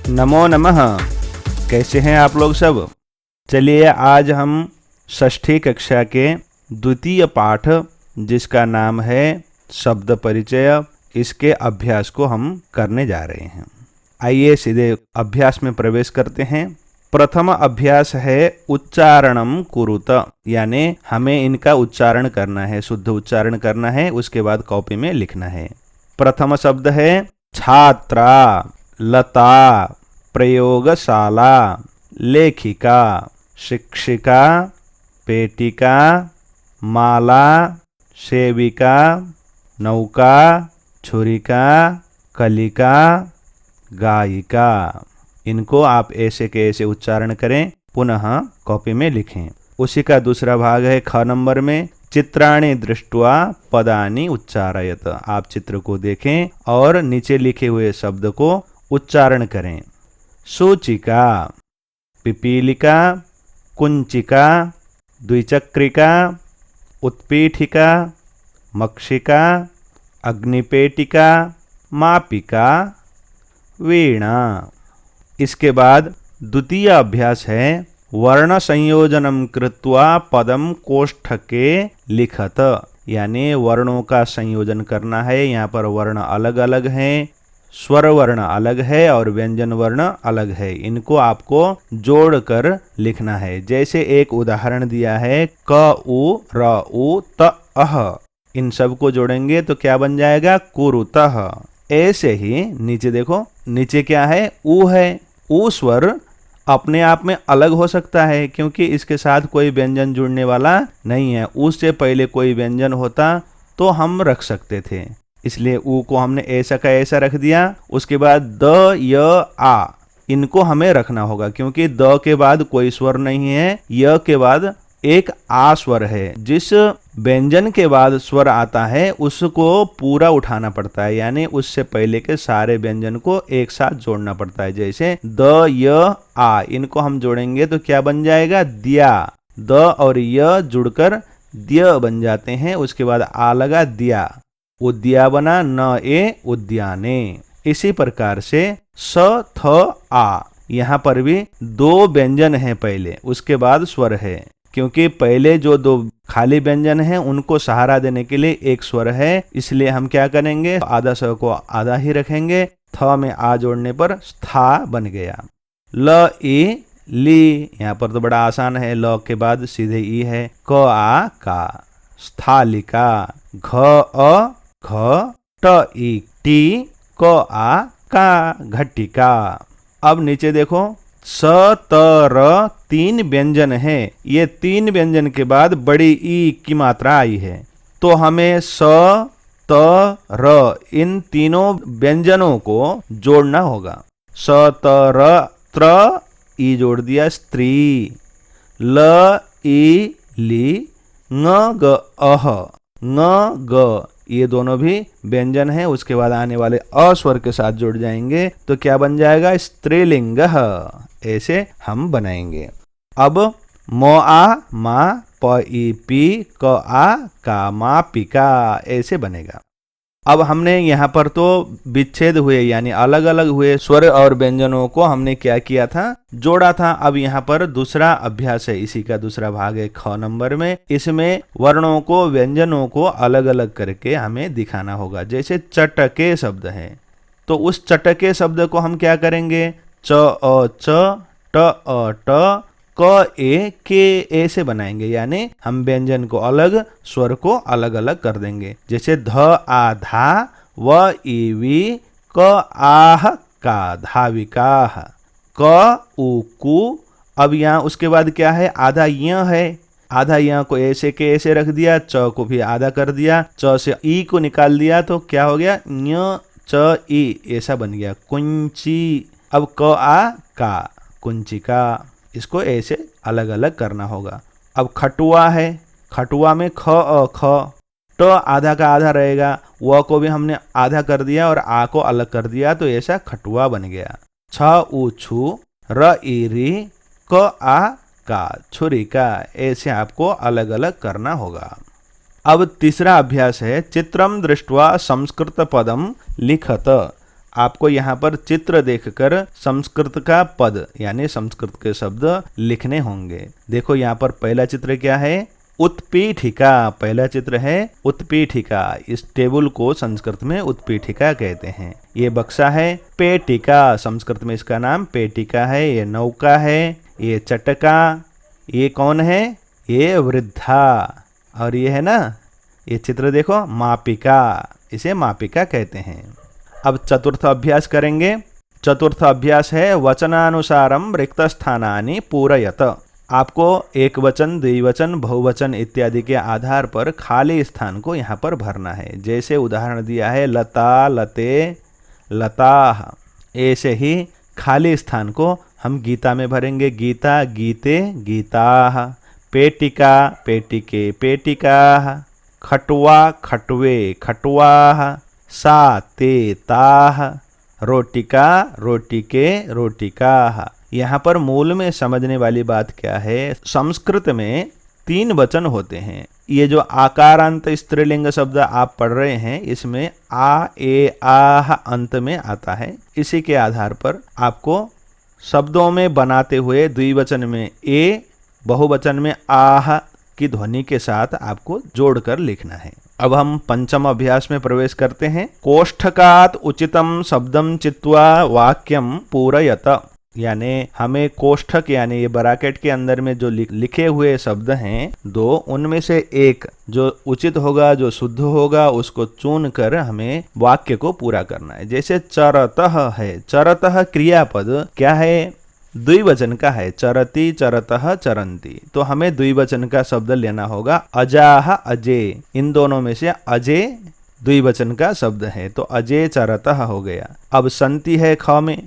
नमो नमः। कैसे हैं आप लोग सब? चलिए आज हम षष्ठी कक्षा के द्वितीय पाठ जिसका नाम है शब्द परिचय, इसके अभ्यास को हम करने जा रहे हैं। आइए सीधे अभ्यास में प्रवेश करते हैं। प्रथम अभ्यास है उच्चारणम कुरुत, यानी हमें इनका उच्चारण करना है, शुद्ध उच्चारण करना है, उसके बाद कॉपी में लिखना है। प्रथम शब्द है छात्रा, लता, प्रयोगशाला, लेखिका, शिक्षिका, पेटिका, माला, सेविका, नौका, छुरिका, कलिका, गायिका। इनको आप ऐसे के ऐसे उच्चारण करें, पुनः कॉपी में लिखें। उसी का दूसरा भाग है ख नंबर में, चित्राणि दृष्ट्वा पदानि उच्चारयत। आप चित्र को देखें और नीचे लिखे हुए शब्द को उच्चारण करें। सूचिका, पिपीलिका, कुंचिका, द्विचक्रिका, उत्पीठिका, मक्षिका, अग्निपेटिका, मापिका, वीणा। इसके बाद द्वितीय अभ्यास है वर्ण संयोजनम कृत्वा पदम कोष्ठके लिखत, यानी वर्णों का संयोजन करना है। यहाँ पर वर्ण अलग अलग हैं, स्वर वर्ण अलग है और व्यंजन वर्ण अलग है। इनको आपको जोड़कर लिखना है। जैसे एक उदाहरण दिया है क उ र उ त अह, इन सब को जोड़ेंगे तो क्या बन जाएगा? कुरुतः। ऐसे ही नीचे देखो, नीचे क्या है? उ है। उ स्वर अपने आप में अलग हो सकता है क्योंकि इसके साथ कोई व्यंजन जुड़ने वाला नहीं है। उससे पहले कोई व्यंजन होता तो हम रख सकते थे, इसलिए उ को हमने ऐसा का ऐसा रख दिया। उसके बाद द, य, आ, इनको हमें रखना होगा क्योंकि द के बाद कोई स्वर नहीं है, य के बाद एक आ स्वर है। जिस व्यंजन के बाद स्वर आता है उसको पूरा उठाना पड़ता है, यानी उससे पहले के सारे व्यंजन को एक साथ जोड़ना पड़ता है। जैसे द, य, आ, इनको हम जोड़ेंगे तो क्या बन जाएगा? दिया। द और य जुड़कर द्य बन जाते हैं। उसके बाद आ लगा, दिया, उद्या बना, न ए उद्याने। इसी प्रकार से स, थ, आ, यहाँ पर भी दो व्यंजन हैं पहले, उसके बाद स्वर है। क्योंकि पहले जो दो खाली व्यंजन हैं उनको सहारा देने के लिए एक स्वर है, इसलिए हम क्या करेंगे? आधा स्वर को आधा ही रखेंगे। थ में आ जोड़ने पर स्था बन गया। ल, ई, ली, यहाँ पर तो बड़ा आसान है, ल के बाद सीधे ई है। क, आ, का, स्थालिका। घ, अ, घ, ट, ई, टी, क, आ, का, घटिका। अब नीचे देखो, स, त, र, तीन व्यंजन है। ये तीन व्यंजन के बाद बड़ी ई की मात्रा आई है, तो हमें स, त, र, इन तीनों व्यंजनों को जोड़ना होगा। स, त, र, त्र, ई जोड़ दिया, स्त्री। ल, ई, ली, ng, ग, अह, ng, ग, ये दोनों भी व्यंजन है। उसके बाद आने वाले अ स्वर के साथ जुड़ जाएंगे तो क्या बन जाएगा? स्त्रीलिंग। ऐसे हम बनाएंगे। अब म, आ, मा, प, ई, पी, क, आ, का, मा, पिका, ऐसे बनेगा। अब हमने यहाँ पर तो विच्छेद हुए यानी अलग अलग हुए स्वर और व्यंजनों को हमने क्या किया था? जोड़ा था। अब यहाँ पर दूसरा अभ्यास है, इसी का दूसरा भाग है ख नंबर में। इसमें वर्णों को, व्यंजनों को अलग अलग करके हमें दिखाना होगा। जैसे चटके शब्द है तो उस चटके शब्द को हम क्या करेंगे? च, अ, च, ट, अ, ट, क, ए, के, ऐसे बनाएंगे, यानी हम व्यंजन को अलग, स्वर को अलग अलग कर देंगे। जैसे ध, आ, धा, व, ई, वी, क, आह, का, धाविका, क, उ, कु। अब यहाँ उसके बाद क्या है? आधा य है, आधा य को ऐसे के ऐसे रख दिया, च को भी आधा कर दिया, च से ई को निकाल दिया तो क्या हो गया? न्य, च, ई, ऐसा बन गया, कुंची। अब क, आ, का, कुंचिका। इसको ऐसे अलग अलग करना होगा। अब खटुआ है, खटुआ में ख, अ, ख, ट आधा का आधा रहेगा, व को भी हमने आधा कर दिया और आ को अलग कर दिया तो ऐसा खटुआ बन गया। छ, उ, छु, र, ई, री, क, आ, का, छुरिका। ऐसे आपको अलग अलग करना होगा। अब तीसरा अभ्यास है चित्रम दृष्ट्वा संस्कृत पदम लिखत। आपको यहाँ पर चित्र देखकर संस्कृत का पद यानी संस्कृत के शब्द लिखने होंगे। देखो यहाँ पर पहला चित्र क्या है, उत्पीठिका। पहला चित्र है उत्पीठिका। इस टेबल को संस्कृत में उत्पीठिका कहते हैं। ये बक्सा है पेटिका, संस्कृत में इसका नाम पेटिका है। ये नौका है, ये चटका। ये कौन है, ये वृद्धा। और ये है ना, ये चित्र देखो मापिका, इसे मापिका कहते हैं। अब चतुर्थ अभ्यास करेंगे। चतुर्थ अभ्यास है वचनानुसारम रिक्त स्थानानि पूरयत। आपको एक वचन, द्विवचन, बहुवचन इत्यादि के आधार पर खाली स्थान को यहाँ पर भरना है। जैसे उदाहरण दिया है लता, लते, लताः। ऐसे ही खाली स्थान को हम गीता में भरेंगे, गीता, गीते, गीताः। पेटिका, पेटिके, पेटिकाः। खटुआ, खटुए, खटुआः। सा, ते, ताः। रोटिका, रोटिके, रोटिकाः। यहाँ पर मूल में समझने वाली बात क्या है, संस्कृत में 3 वचन होते हैं। ये जो आकारांत स्त्रीलिंग शब्द आप पढ़ रहे हैं, इसमें आ, ए, आह अंत में आता है। इसी के आधार पर आपको शब्दों में बनाते हुए द्विवचन में ए, बहुवचन में आह की ध्वनि के साथ आपको जोड़कर लिखना है। अब हम पंचम अभ्यास में प्रवेश करते हैं। कोष्ठकात् उचितम शब्दम चित्वा वाक्यम पूरयत। यानी हमें कोष्ठक यानी ये ब्रैकेट के अंदर में जो लिखे हुए शब्द हैं 2, उनमें से एक जो उचित होगा, जो शुद्ध होगा, उसको चुन कर हमें वाक्य को पूरा करना है। जैसे चरतः है, चरतः क्रियापद क्या है, द्विवचन का है। चरति, चरतः, चरंती। तो हमें द्विवचन का शब्द लेना होगा। अजाह, अजे। इन दोनों में से अजे द्विवचन का शब्द है, तो अजे चरतः हो गया। अब संति है ख में,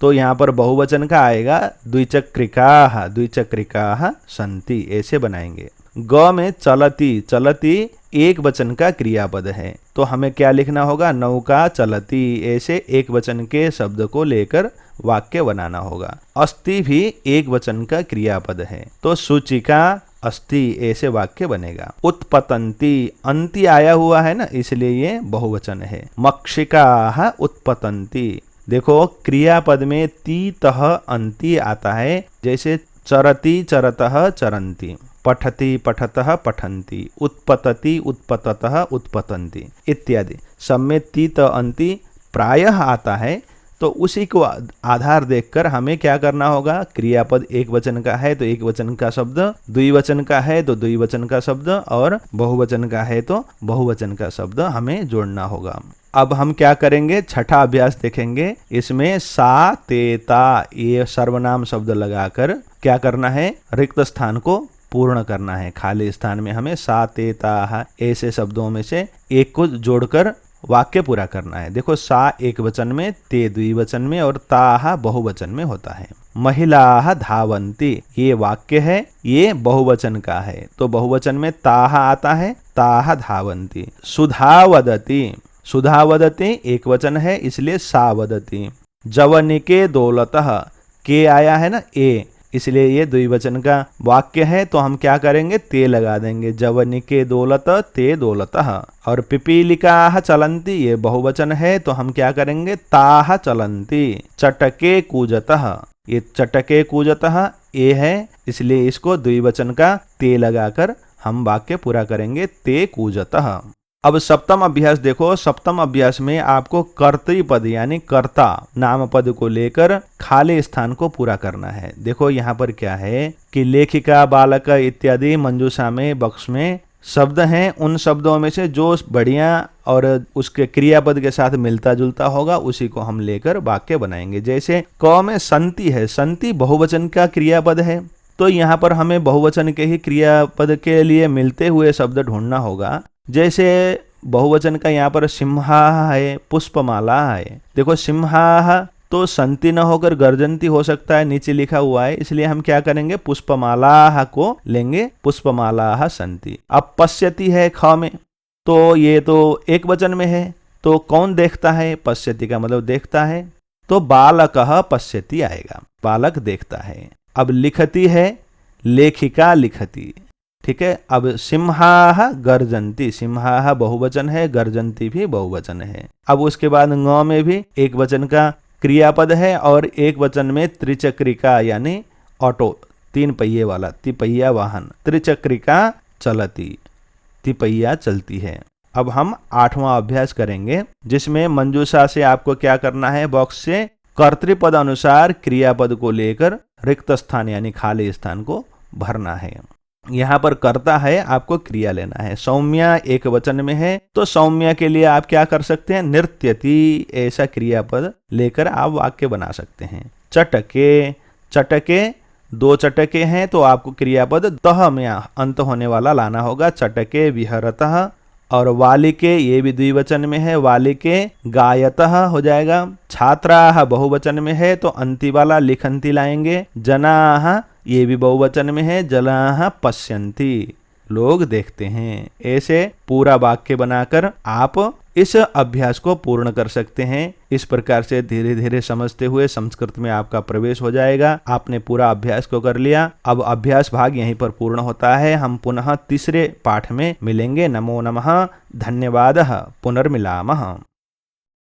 तो यहाँ पर बहुवचन का आएगा द्विचक्रिकाः, द्विचक्रिकाः संति। ऐसे बनाएंगे। ग में चलती, चलती एक वचन का क्रियापद है, तो हमें क्या लिखना होगा, नौका चलती। ऐसे एक वचन के शब्द को लेकर वाक्य बनाना होगा। अस्ति भी एक वचन का क्रियापद है, तो सूचिका अस्ति। ऐसे वाक्य बनेगा। उत्पतंती, अंति आया हुआ है ना, इसलिए ये बहुवचन है। मक्षिकाः उत्पतंती। देखो क्रियापद में ती, तह, अंति आता है। जैसे चरति, चरतः, चरंती। पठति, पठतः, पठन्ति। उत्पतति, उत्पततः, उत्पतन्ति इत्यादि। सब में ती, त, अंति प्रायः आता है। तो उसी को आधार देखकर हमें क्या करना होगा, क्रियापद एक वचन का है तो एक वचन का शब्द, द्विवचन का है तो द्विवचन का शब्द, और बहुवचन का है तो बहुवचन का शब्द हमें जोड़ना होगा। अब हम क्या करेंगे, छठा अभ्यास देखेंगे। इसमें सा, ते, ता ये सर्वनाम शब्द लगाकर क्या करना है, रिक्त स्थान को पूर्ण करना है। खाली स्थान में हमें सा, ते, ता ऐसे शब्दों में से एक को जोड़कर वाक्य पूरा करना है। देखो सा एक वचन में, ते द्विवचन में और ताहा बहुवचन में होता है। महिलाः धावन्ति ये वाक्य है, ये बहुवचन का है, तो बहुवचन में ताहा आता है, ताहा धावन्ति। सुधा वदति, सुधा वदति एक वचन है इसलिए सा वदति। जवनिके दौलतः, के आया है ना ए, इसलिए ये द्विवचन का वाक्य है, तो हम क्या करेंगे, ते लगा देंगे। जवनिके दौलत, ते दौलतः। और पिपीलिकाः चलन्ति ये बहुवचन है, तो हम क्या करेंगे, ताः चलन्ति। चटके कूजतः, ये चटके कूजतः ए है, इसलिए इसको द्विवचन का ते लगाकर हम वाक्य पूरा करेंगे, ते कूजतः। अब सप्तम अभ्यास देखो। सप्तम अभ्यास में आपको कर्तृपद यानी कर्ता नाम पद को लेकर खाली स्थान को पूरा करना है। देखो यहाँ पर क्या है कि लेखिका, बालक इत्यादि मंजूषा में, बक्स में शब्द हैं। उन शब्दों में से जो बढ़िया और उसके क्रियापद के साथ मिलता जुलता होगा उसी को हम लेकर वाक्य बनाएंगे। जैसे क में संति है, संति बहुवचन का क्रियापद है, तो यहाँ पर हमें बहुवचन के ही क्रियापद के लिए मिलते हुए शब्द ढूंढना होगा। जैसे बहुवचन का यहाँ पर सिंहा है, पुष्पमाला है। देखो सिंहा तो संति न होकर गर्जंती हो सकता है, नीचे लिखा हुआ है, इसलिए हम क्या करेंगे, पुष्पमाला को लेंगे, पुष्पमाला संति। अब पश्यति है ख में, तो ये तो एक वचन में है, तो कौन देखता है, पश्यति का मतलब देखता है, तो बालकः पश्यति आएगा, बालक देखता है। अब लिखति है, लेखिका लिखति, ठीक है। अब सिंहाः गर्जन्ति, सिंहाः बहुवचन है, गर्जन्ति भी बहुवचन है। अब उसके बाद ङ में भी एक वचन का क्रियापद है और एक वचन में त्रिचक्रिका यानी ऑटो, 3 पहिए वाला, तिपहिया वाहन, त्रिचक्रिका चलती, तिपहिया चलती है। अब हम 8वां अभ्यास करेंगे जिसमें मंजूषा से आपको क्या करना है, बॉक्स से कर्तृपद अनुसार क्रियापद को लेकर रिक्त स्थान यानी खाली स्थान को भरना है। यहाँ पर कर्ता है, आपको क्रिया लेना है। सौम्या एक वचन में है तो सौम्या के लिए आप क्या कर सकते हैं, नृत्यति ऐसा क्रियापद लेकर आप वाक्य बना सकते हैं। चटके, चटके 2 चटके हैं तो आपको क्रियापद तह में अंत होने वाला लाना होगा, चटके विहरतः। और वालिके ये भी द्विवचन में है, वालिके गायतः हो जाएगा। छात्राः बहुवचन में है तो अंति वाला लिखन्ति लाएंगे। जनाः ये भी बहुवचन में है, जनाः पश्यन्ति लोग देखते हैं। ऐसे पूरा वाक्य बनाकर आप इस अभ्यास को पूर्ण कर सकते हैं। इस प्रकार से धीरे धीरे समझते हुए संस्कृत में आपका प्रवेश हो जाएगा। आपने पूरा अभ्यास को कर लिया। अब अभ्यास भाग यहीं पर पूर्ण होता है। हम पुनः तीसरे पाठ में मिलेंगे। नमो नमः, धन्यवादः, पुनर्मिलामः।